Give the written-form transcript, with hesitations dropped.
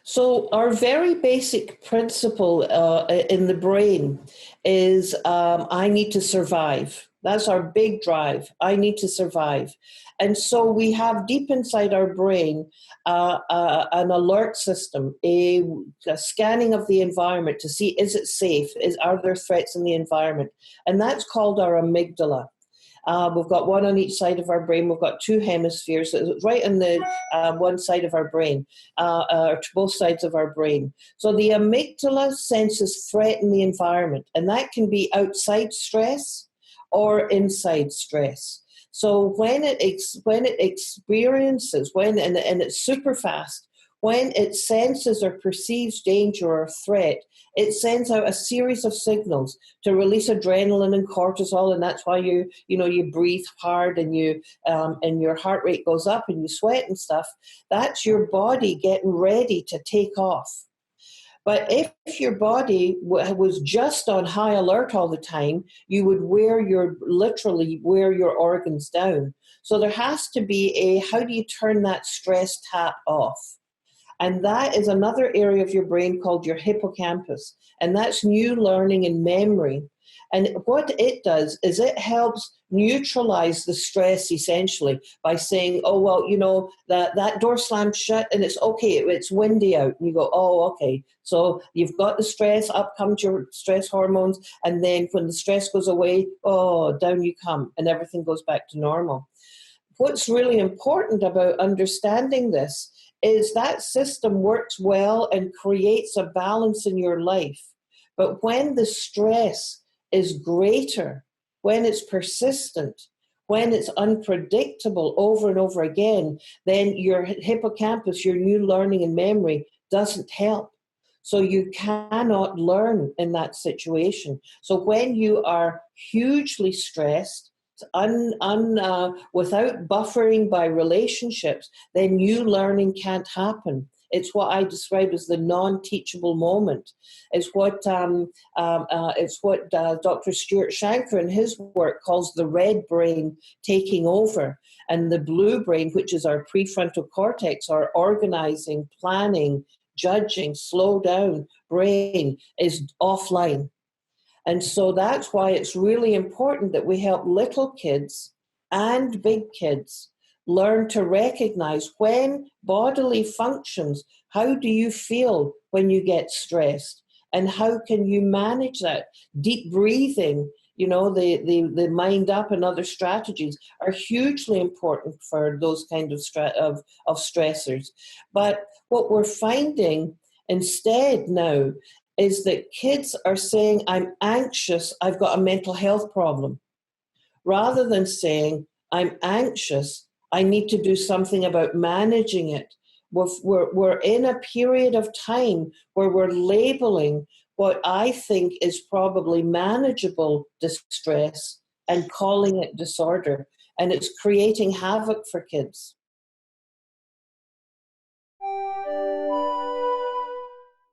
So our very basic principle in the brain is I need to survive. That's our big drive. I need to survive. And so we have deep inside our brain an alert system, a scanning of the environment to see, is it safe? Are there threats in the environment? And that's called our amygdala. We've got one on each side of our brain. We've got two hemispheres. So it's right on the one side of our brain, or both sides of our brain. So the amygdala senses threat in the environment, and that can be outside stress or inside stress. So when it experiences, and it's super fast, when it senses or perceives danger or threat, it sends out a series of signals to release adrenaline and cortisol, and that's why you breathe hard and and your heart rate goes up and you sweat and stuff. That's your body getting ready to take off. But if your body was just on high alert all the time, you would literally wear your organs down. So there has to be how do you turn that stress tap off? And that is another area of your brain called your hippocampus. And that's new learning and memory. And what it does is it helps neutralize the stress essentially by saying, oh, well, that door slammed shut and it's okay, it's windy out. And you go, oh, okay. So you've got the stress, up comes your stress hormones. And then when the stress goes away, oh, down you come and everything goes back to normal. What's really important about understanding this is that system works well and creates a balance in your life. But when the stress is greater, when it's persistent, when it's unpredictable over and over again, then your hippocampus, your new learning and memory, doesn't help. So you cannot learn in that situation. So when you are hugely stressed, without buffering by relationships, then new learning can't happen. It's what I describe as the non-teachable moment. It's what Dr. Stuart Shanker in his work calls the red brain taking over, and the blue brain, which is our prefrontal cortex, our organizing, planning, judging, slow down brain, is offline. And so that's why it's really important that we help little kids and big kids learn to recognize when bodily functions, how do you feel when you get stressed? And how can you manage that? Deep breathing, the mind up and other strategies are hugely important for those kind of stressors. But what we're finding instead now is that kids are saying, I'm anxious, I've got a mental health problem, rather than saying, I'm anxious, I need to do something about managing it. We're in a period of time where we're labeling what I think is probably manageable distress and calling it disorder. And it's creating havoc for kids.